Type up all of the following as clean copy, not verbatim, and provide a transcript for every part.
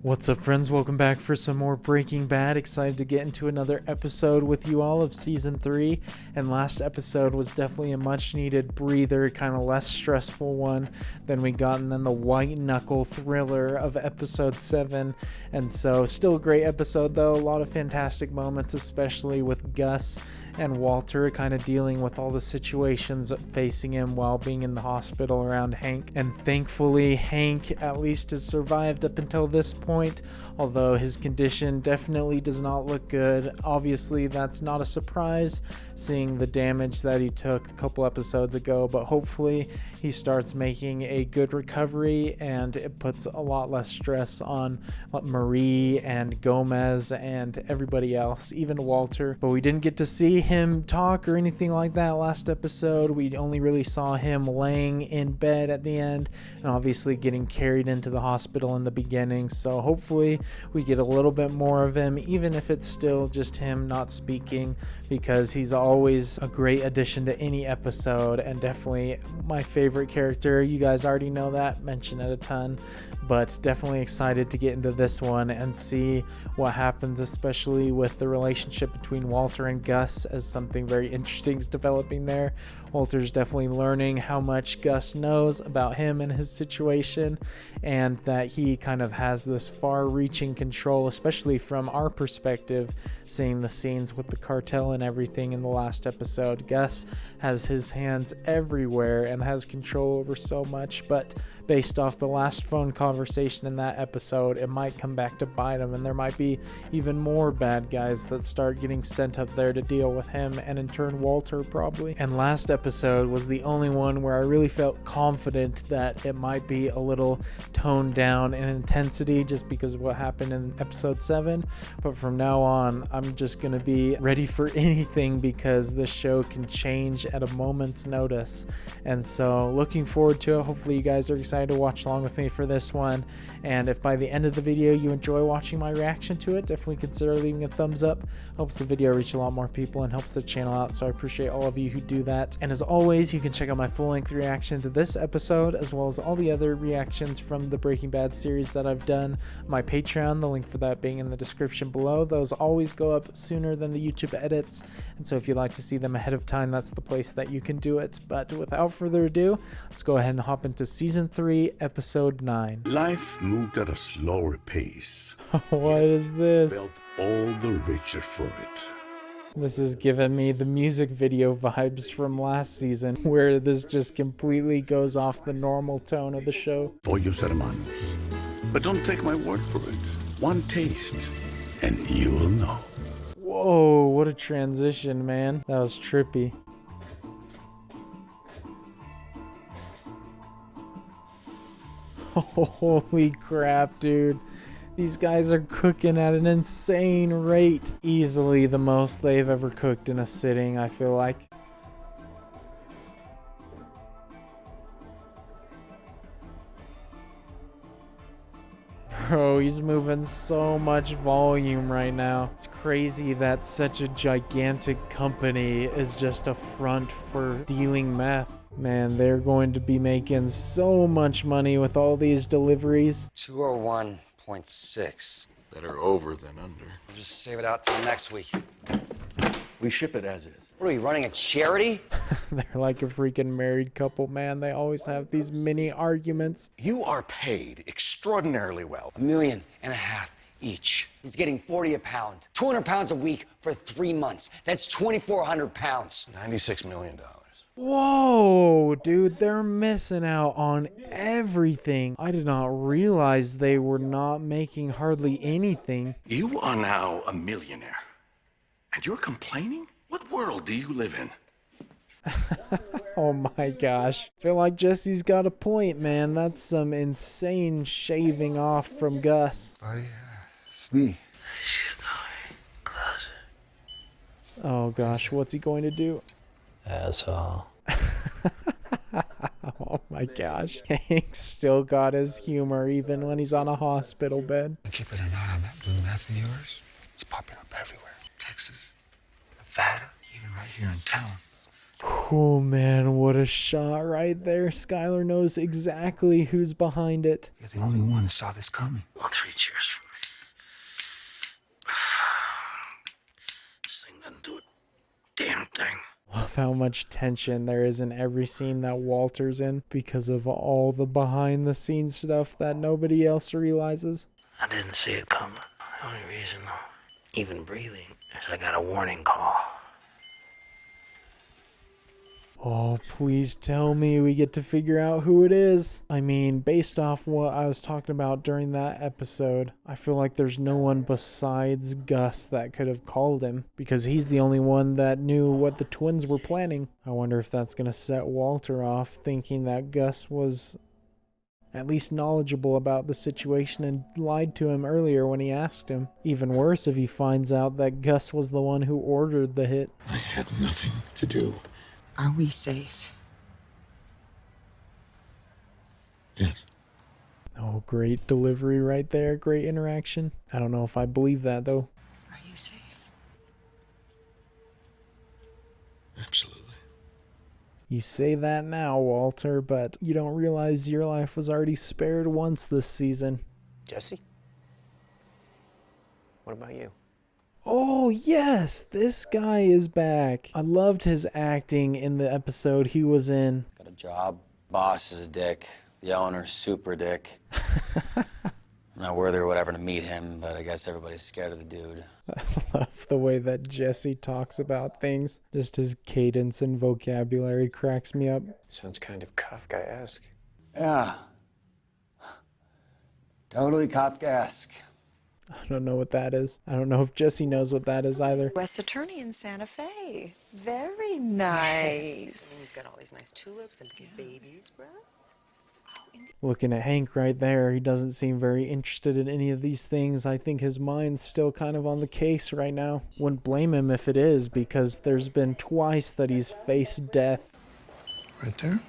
What's up, friends? Welcome back for some more Breaking Bad. Excited to get into another episode with you all of season 3. And last episode was definitely a much needed breather, kind of less stressful one than we got in the white knuckle thriller of episode 7. And so still a great episode though. A lot of fantastic moments, especially with Gus and Walter kind of dealing with all the situations facing him while being in the hospital around Hank. And thankfully Hank at least has survived up until this point, although his condition definitely does not look good. Obviously that's not a surprise seeing the damage that he took a couple episodes ago, but hopefully he starts making a good recovery and it puts a lot less stress on Marie and Gomez and everybody else, even Walter. But we didn't get to see him talk or anything like that last episode. We only really saw him laying in bed at the end and obviously getting carried into the hospital in the beginning. So hopefully we get a little bit more of him, even if it's still just him not speaking, because he's always a great addition to any episode and definitely my favorite character. You guys already know that, mention it a ton, but definitely excited to get into this one and see what happens, especially with the relationship between Walter and Gus, as something very interesting is developing there. Walter's definitely learning how much Gus knows about him and his situation, and that he kind of has this far-reaching control, especially from our perspective, seeing the scenes with the cartel and everything in the last episode. Gus has his hands everywhere and has control over so much, but based off the last phone conversation in that episode, it might come back to bite him, and there might be even more bad guys that start getting sent up there to deal with him, and in turn Walter probably. And last episode was the only one where I really felt confident that it might be a little toned down in intensity just because of what happened in episode 7, but from now on I'm just gonna be ready for anything because this show can change at a moment's notice. And so looking forward to it. Hopefully you guys are excited to watch along with me for this one, and if by the end of the video you enjoy watching my reaction to it, definitely consider leaving a thumbs up. Helps the video reach a lot more people and helps the channel out, so I appreciate all of you who do that. And as always, you can check out my full-length reaction to this episode as well as all the other reactions from the Breaking Bad series that I've done. My Patreon, the link for that being in the description below. Those always go up sooner than the YouTube edits, and so if you'd like to see them ahead of time, that's the place that you can do it. But without further ado, let's go ahead and hop into season 3, episode 9. Life moved at a slower pace. What is this? Felt all the richer for it. This is giving me the music video vibes from last season, where this just completely goes off the normal tone of the show. Pollos hermanos. But don't take my word for it. One taste, and you will know. Whoa, what a transition, man. That was trippy. Holy crap, dude. These guys are cooking at an insane rate. Easily the most they've ever cooked in a sitting, I feel like. Bro, he's moving so much volume right now. It's crazy that such a gigantic company is just a front for dealing meth. Man, they're going to be making so much money with all these deliveries. 201.6. Better over than under. We'll just save it out till next week. We ship it as is. What are we, running a charity? They're like a freaking married couple, man. They always have these mini arguments. You are paid extraordinarily well. $1.5 million each. He's getting 40 a pound. 200 pounds a week for 3 months. That's 2,400 pounds. $96 million. Whoa, dude, they're missing out on everything. I did not realize they were not making hardly anything. You are now a millionaire. And you're complaining? What world do you live in? Oh my gosh. I feel like Jesse's got a point, man. That's some insane shaving off from Gus. Buddy, it's me. Oh gosh, what's he going to do? Asshole. Oh my gosh. Hank's still got his humor even when he's on a hospital bed. I'm keeping an eye on that blue meth of yours. It's popping up everywhere. Texas, Nevada, even right here in town. Oh man, what a shot right there. Skyler knows exactly who's behind it. You're the only one that saw this coming. Well, 3 cheers for me. This thing doesn't do a damn thing. Love how much tension there is in every scene that Walter's in because of all the behind the scenes stuff that nobody else realizes. I didn't see it coming. The only reason I'm even breathing is I got a warning call. Oh, please tell me we get to figure out who it is. I mean, based off what I was talking about during that episode, I feel like there's no one besides Gus that could have called him because he's the only one that knew what the twins were planning. I wonder if that's going to set Walter off thinking that Gus was at least knowledgeable about the situation and lied to him earlier when he asked him. Even worse if he finds out that Gus was the one who ordered the hit. I had nothing to do. Are we safe? Yes. Oh, great delivery right there. Great interaction. I don't know if I believe that, though. Are you safe? Absolutely. You say that now, Walter, but you don't realize your life was already spared once this season. Jesse? What about you? Oh, yes, this guy is back. I loved his acting in the episode he was in. Got a job. Boss is a dick. The owner's super dick. I'm not worthy or whatever to meet him, but I guess everybody's scared of the dude. I love the way that Jesse talks about things. Just his cadence and vocabulary cracks me up. Sounds kind of Kafkaesque. Yeah. Totally Kafkaesque. I don't know what that is. I don't know if Jesse knows what that is either. U.S. Attorney in Santa Fe. Very nice. You've got all these nice tulips and babies, bro. Looking at Hank right there, he doesn't seem very interested in any of these things. I think his mind's still kind of on the case right now. Wouldn't blame him if it is, because there's been twice that he's faced death. Right there?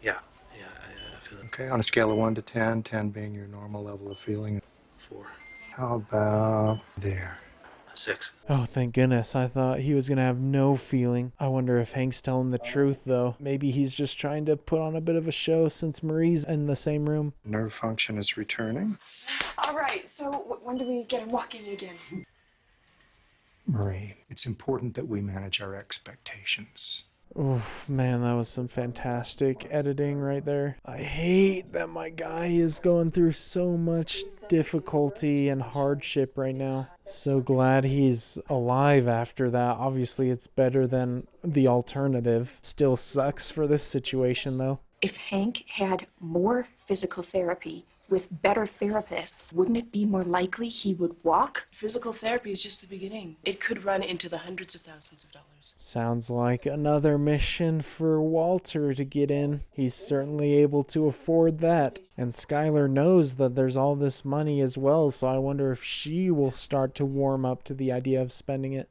Yeah, I feel it. Okay, on a scale of 1 to 10, 10 being your normal level of feeling. 4, How about there? 6. Oh, thank goodness. I thought he was going to have no feeling. I wonder if Hank's telling the truth, though. Maybe he's just trying to put on a bit of a show since Marie's in the same room. Nerve function is returning. All right, so when do we get him walking again? Marie, it's important that we manage our expectations. Oof, man, that was some fantastic editing right there. I hate that my guy is going through so much difficulty and hardship right now. So glad he's alive after that. Obviously, it's better than the alternative. Still sucks for this situation, though. If Hank had more physical therapy with better therapists, wouldn't it be more likely he would walk? Physical therapy is just the beginning. It could run into the hundreds of thousands of dollars. Sounds like another mission for Walter to get in. He's certainly able to afford that. And Skyler knows that there's all this money as well, so I wonder if she will start to warm up to the idea of spending it.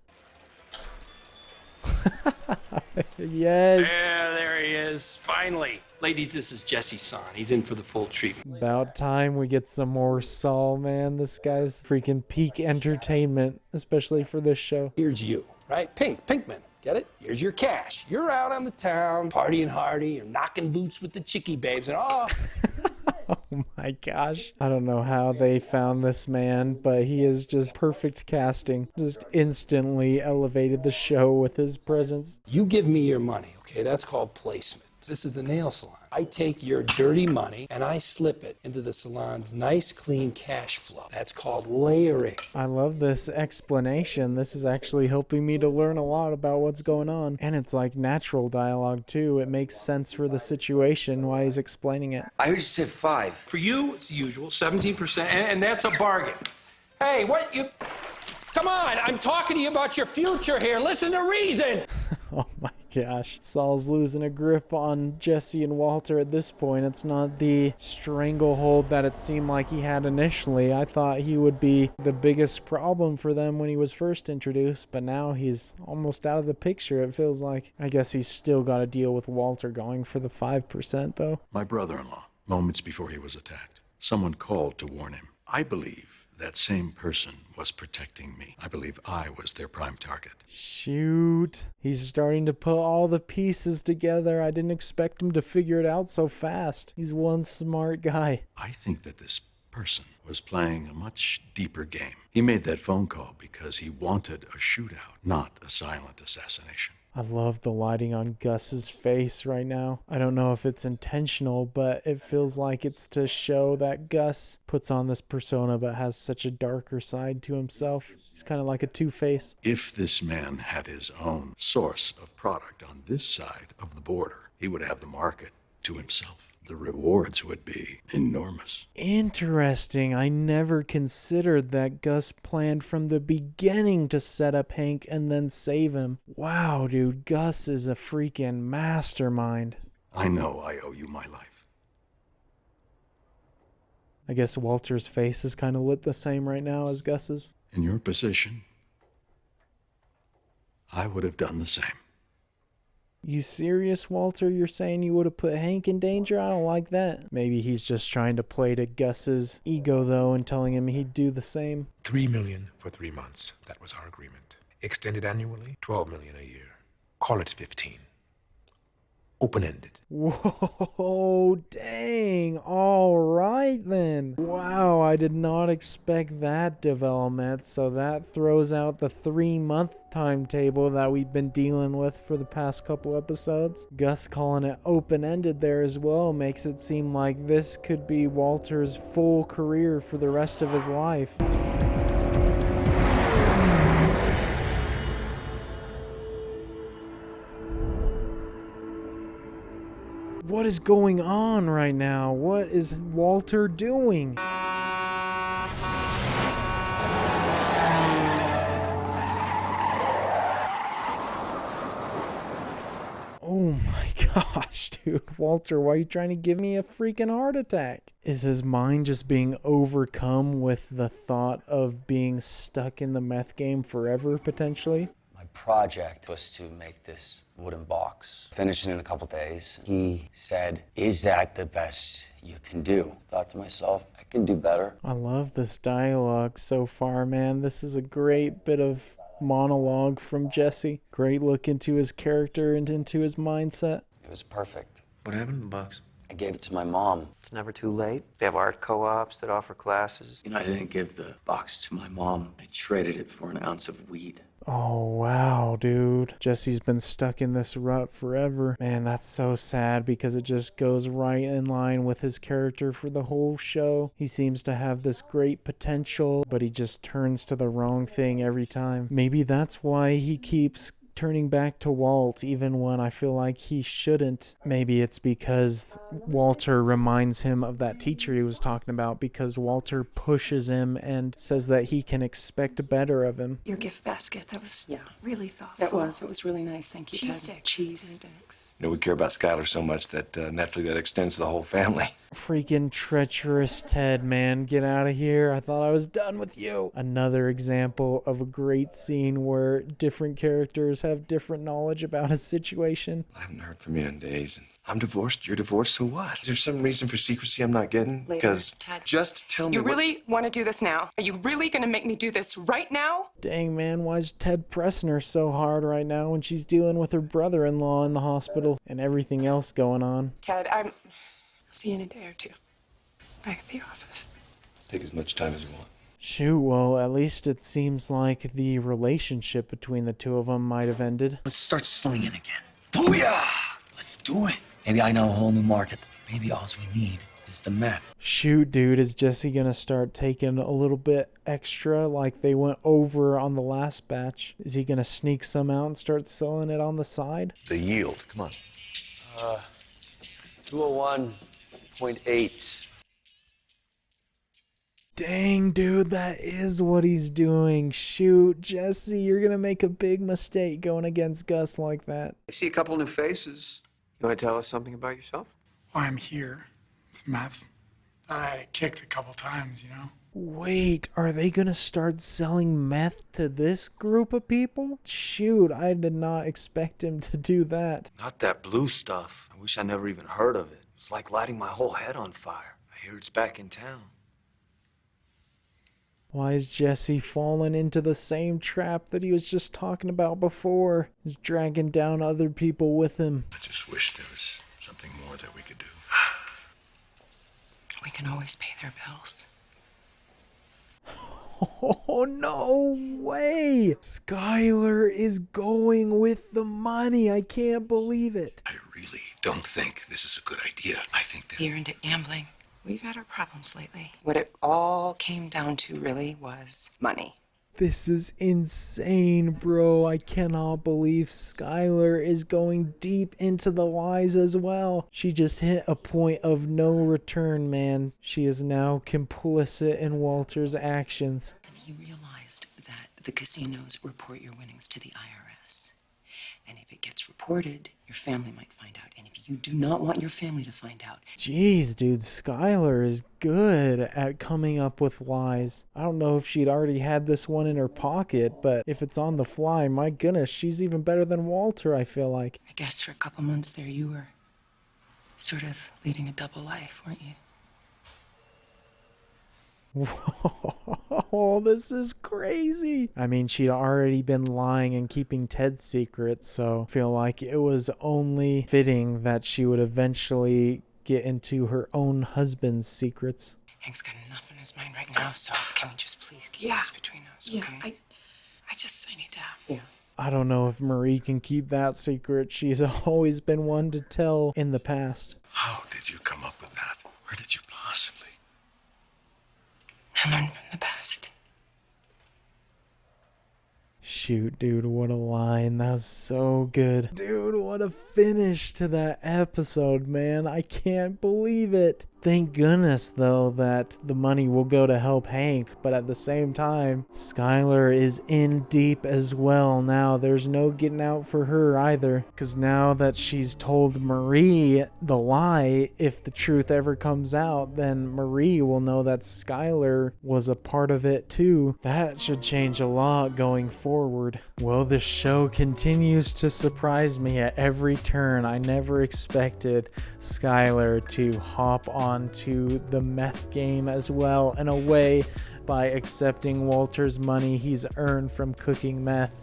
Yes. Yeah, there he is. Finally. Ladies, this is Jesse's son. He's in for the full treatment. About time we get some more Saul, man. This guy's freaking peak entertainment, especially for this show. Here's you, right? Pinkman. Get it? Here's your cash. You're out on the town, partying hardy, you're knocking boots with the chickie babes, and oh. Oh my gosh. I don't know how they found this man, but he is just perfect casting. Just instantly elevated the show with his presence. You give me your money, okay? That's called placement. This is the nail salon. I take your dirty money and I slip it into the salon's nice, clean cash flow. That's called layering. I love this explanation. This is actually helping me to learn a lot about what's going on. And it's like natural dialogue, too. It makes sense for the situation, why he's explaining it. I heard you said 5. For you, it's the usual, 17%, and that's a bargain. Hey, what you... Come on, I'm talking to you about your future here. Listen to reason. Oh my gosh. Saul's losing a grip on Jesse and Walter at this point. It's not the stranglehold that it seemed like he had initially. I thought he would be the biggest problem for them when he was first introduced, but now he's almost out of the picture, it feels like. I guess he's still got to deal with Walter going for the 5%, though. My brother-in-law, moments before he was attacked, someone called to warn him. I believe That same person was protecting me. I believe I was their prime target. Shoot. He's starting to put all the pieces together. I didn't expect him to figure it out so fast. He's one smart guy. I think that this person was playing a much deeper game. He made that phone call because he wanted a shootout, not a silent assassination. I love the lighting on Gus's face right now. I don't know if it's intentional, but it feels like it's to show that Gus puts on this persona but has such a darker side to himself. He's kind of like a two-face. If this man had his own source of product on this side of the border, he would have the market to himself. The rewards would be enormous. Interesting. I never considered that Gus planned from the beginning to set up Hank and then save him. Wow, dude, Gus is a freaking mastermind. I know I owe you my life. I guess Walter's face is kind of lit the same right now as Gus's. In your position, I would have done the same. You serious, Walter? You're saying you would have put Hank in danger? I don't like that. Maybe he's just trying to play to Gus's ego, though, and telling him he'd do the same. $3 million for 3 months. That was our agreement. Extended annually, $12 million a year. Call it 15. Open-ended. Whoa, dang. All right, then. Wow, I did not expect that development. So that throws out the 3-month timetable that we've been dealing with for the past couple episodes. Gus calling it open-ended there as well makes it seem like this could be Walter's full career for the rest of his life. What is going on right now? What is Walter doing? Oh my gosh, dude. Walter, why are you trying to give me a freaking heart attack? Is his mind just being overcome with the thought of being stuck in the meth game forever, potentially? My project was to make this wooden box. Finished it in a couple days. He said, "Is that the best you can do?" Thought to myself, I can do better. I love this dialogue so far, man. This is a great bit of monologue from Jesse. Great look into his character and into his mindset. It was perfect. What happened to the box? I gave it to my mom. It's never too late. They have art co-ops that offer classes. I didn't give the box to my mom. I traded it for an ounce of weed. Oh, wow, dude. Jesse's been stuck in this rut forever. Man, that's so sad because it just goes right in line with his character for the whole show. He seems to have this great potential, but he just turns to the wrong thing every time. Maybe that's why he keeps turning back to Walt even when I feel like he shouldn't. Maybe it's because Walter reminds him of that teacher he was talking about, because Walter pushes him and says that he can expect better of him. Your gift basket, that was really thoughtful. That was really nice. Thank you, Cheese Ted. sticks. Cheese sticks. You know, we care about Skyler so much that naturally that extends to the whole family. Freaking treacherous Ted, man. Get out of here. I thought I was done with you. Another example of a great scene where different characters have different knowledge about a situation. I haven't heard from you in days. I'm divorced. You're divorced. So what? Is there some reason for secrecy I'm not getting? Because just tell me. You really want to do this now? Are you really going to make me do this right now? Dang, man, why is Ted pressing her so hard right now when she's dealing with her brother-in-law in the hospital and everything else going on? Ted, I'll see you in a day or two. Back at the office. Take as much time as you want. Shoot, well, at least it seems like the relationship between the two of them might have ended. Let's start slinging again. Booyah! Let's do it. Maybe I know a whole new market. Maybe all we need is the meth. Shoot, dude, is Jesse gonna start taking a little bit extra like they went over on the last batch? Is he gonna sneak some out and start selling it on the side? The yield. Come on. 201.8. Dang, dude, that is what he's doing. Shoot, Jesse, you're gonna make a big mistake going against Gus like that. I see a couple new faces. You want to tell us something about yourself? Why I'm here. It's meth. Thought I had it kicked a couple times, you know? Wait, are they gonna start selling meth to this group of people? Shoot, I did not expect him to do that. Not that blue stuff. I wish I never even heard of it. It's like lighting my whole head on fire. I hear it's back in town. Why is Jesse falling into the same trap that he was just talking about before? He's dragging down other people with him. I just wish there was something more that we could do. We can always pay their bills. Oh, no way! Skyler is going with the money. I can't believe it. I really don't think this is a good idea. I think that... You're into gambling. We've had our problems lately. What it all came down to really was money. This is insane, bro. I cannot believe Skyler is going deep into the lies as well. She just hit a point of no return, man. She is now complicit in Walter's actions. And he realized that the casinos report your winnings to the IRS. And if it gets reported, your family might find out. And if you do not want your family to find out... Jeez, dude, Skyler is good at coming up with lies. I don't know if she'd already had this one in her pocket, but if it's on the fly, my goodness, she's even better than Walter, I feel like. I guess for a couple months there you were sort of leading a double life, weren't you? Whoa, this is crazy. I mean, she'd already been lying and keeping Ted's secret, so I feel like it was only fitting that she would eventually get into her own husband's secrets. Hank's got enough in his mind right now, so can we just please keep this between us, okay? I need to... Yeah. I don't know if Marie can keep that secret. She's always been one to tell in the past. How did you come up with that? Where did you possibly... I learned from the best. Shoot, dude, what a line. That was so good. Dude, what a finish to that episode, man. I can't believe it. Thank goodness, though, that the money will go to help Hank, but at the same time, Skyler is in deep as well now. There's no getting out for her either, because now that she's told Marie the lie, if the truth ever comes out, then Marie will know that Skyler was a part of it too. That should change a lot going forward. Well, the show continues to surprise me at every turn. I never expected Skyler to hop onto the meth game as well, in a way, by accepting Walter's money he's earned from cooking meth.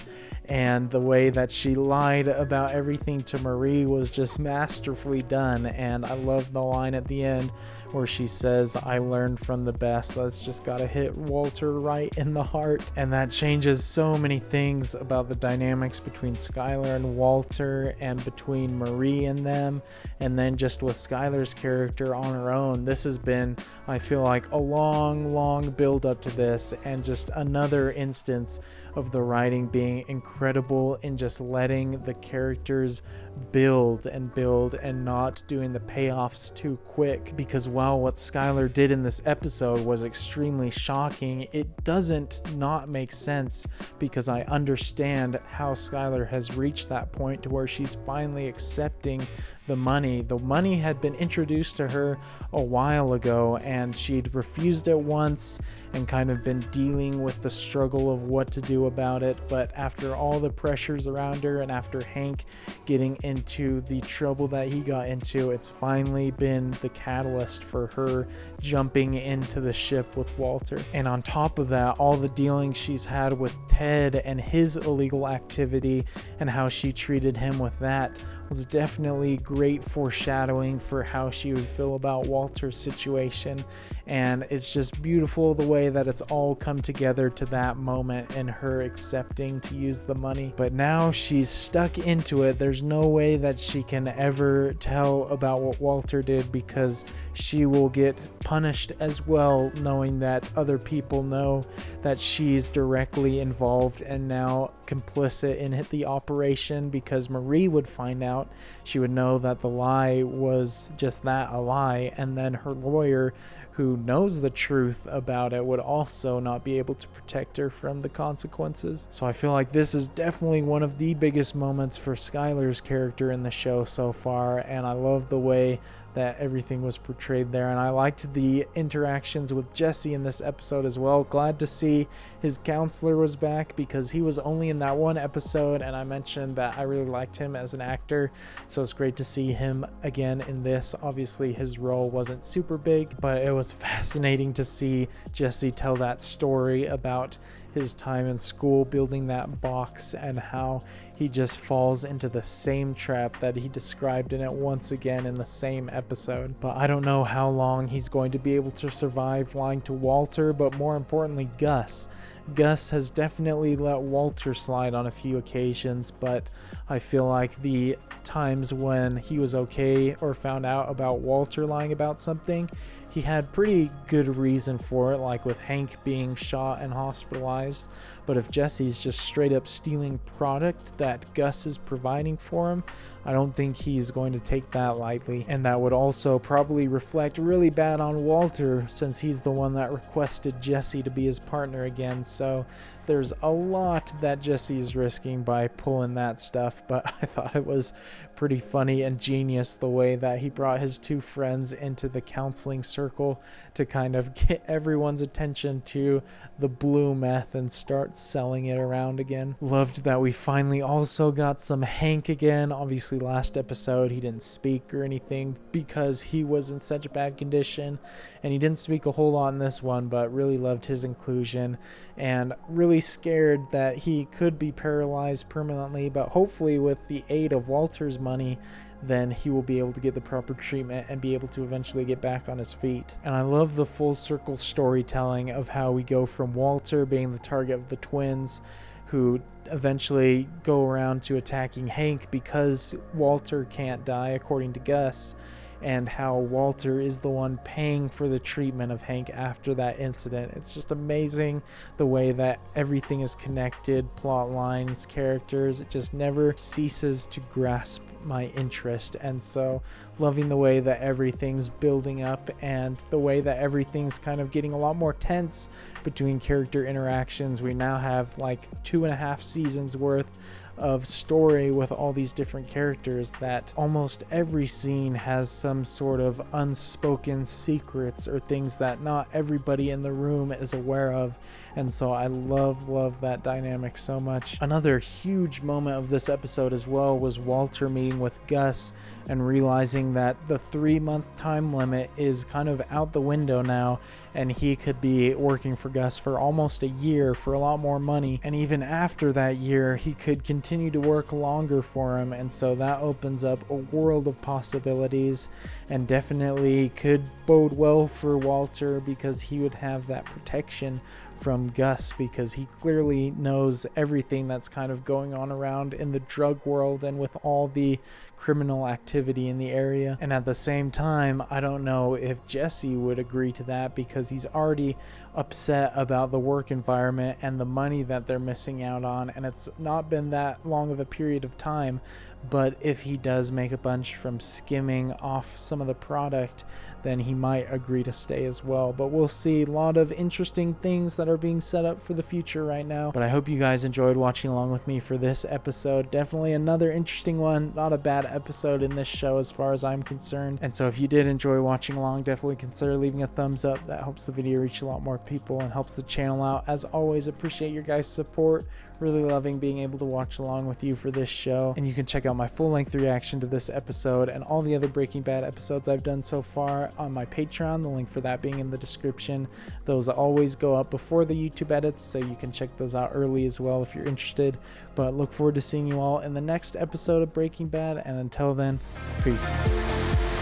And the way that she lied about everything to Marie was just masterfully done. And I love the line at the end where she says, "I learned from the best." That's just gotta hit Walter right in the heart. And that changes so many things about the dynamics between Skyler and Walter, and between Marie and them, and then just with Skyler's character on her own. This has been, I feel like, a long build up to this, and just another instance of the writing being incredible in just letting the characters build and not doing the payoffs too quick. Because while what Skyler did in this episode was extremely shocking, it doesn't not make sense, because I understand how Skyler has reached that point to where she's finally accepting the money. The money had been introduced to her a while ago, and she'd refused it once and kind of been dealing with the struggle of what to do about it. But after all the pressures around her, and after Hank getting into the trouble that he got into, it's finally been the catalyst for her jumping into the ship with Walter. And on top of that, all the dealings she's had with Ted and his illegal activity, and how she treated him with that, was definitely great foreshadowing for how she would feel about Walter's situation. And it's just beautiful the way that it's all come together to that moment, and her accepting to use the money. But now she's stuck into it. There's no way that she can ever tell about what Walter did, because she will get punished as well, knowing that other people know that she's directly involved and now complicit in the operation, because Marie would find out. She would know that the lie was just that, a lie, and then her lawyer, who knows the truth about it, would also not be able to protect her from the consequences. So I feel like this is definitely one of the biggest moments for Skyler's character in the show so far, and I love the way that everything was portrayed there. And I liked the interactions with Jesse in this episode as well. Glad to see his counselor was back, because he was only in that one episode, and I mentioned that I really liked him as an actor, so it's great to see him again in this. Obviously his role wasn't super big, but it was fascinating to see Jesse tell that story about his time in school building that box, and how he just falls into the same trap that he described in it once again in the same episode. But I don't know how long he's going to be able to survive lying to Walter, but more importantly Gus. Gus has definitely let Walter slide on a few occasions, but I feel like the times when he was okay or found out about Walter lying about something, he had pretty good reason for it, like with Hank being shot and hospitalized. But if Jesse's just straight up stealing product that Gus is providing for him, I don't think he's going to take that lightly. And that would also probably reflect really bad on Walter, since he's the one that requested Jesse to be his partner again. So there's a lot that Jesse's risking by pulling that stuff, but I thought it was pretty funny and genius the way that he brought his two friends into the counseling circle to kind of get everyone's attention to the blue meth and start selling it around again. Loved that we finally also got some Hank again. Obviously last episode he didn't speak or anything because he was in such a bad condition, and he didn't speak a whole lot in this one, but really loved his inclusion, and really scared that he could be paralyzed permanently, but hopefully with the aid of Walter's money, then he will be able to get the proper treatment and be able to eventually get back on his feet. And I love the full circle storytelling of how we go from Walter being the target of the twins, who eventually go around to attacking Hank because Walter can't die according to Gus, and how Walter is the one paying for the treatment of Hank after that incident. It's just amazing the way that everything is connected, plot lines, characters. It just never ceases to grasp my interest. And so loving the way that everything's building up, and the way that everything's kind of getting a lot more tense between character interactions. We now have like 2.5 seasons worth of story with all these different characters, that almost every scene has some sort of unspoken secrets or things that not everybody in the room is aware of. And so I love that dynamic so much. Another huge moment of this episode as well was Walter meeting with Gus and realizing that the 3-month time limit is kind of out the window now, and he could be working for Gus for almost a year for a lot more money, and even after that year he could continue to work longer for him. And so that opens up a world of possibilities, and definitely could bode well for Walter, because he would have that protection from Gus, because he clearly knows everything that's kind of going on around in the drug world and with all the criminal activity in the area. And at the same time, I don't know if Jesse would agree to that, because he's already upset about the work environment and the money that they're missing out on, and it's not been that long of a period of time. But if he does make a bunch from skimming off some of the product, then he might agree to stay as well. But we'll see. A lot of interesting things that are being set up for the future right now. But I hope you guys enjoyed watching along with me for this episode. Definitely another interesting one. Not a bad episode in this show as far as I'm concerned. And so if you did enjoy watching along, definitely consider leaving a thumbs up. That helps the video reach a lot more people and helps the channel out. As always, appreciate your guys' support. Really loving being able to watch along with you for this show. And you can check out my full-length reaction to this episode and all the other Breaking Bad episodes I've done so far on my Patreon, the link for that being in the description. Those always go up before the YouTube edits, so you can check those out early as well if you're interested. But look forward to seeing you all in the next episode of Breaking Bad, and until then, peace.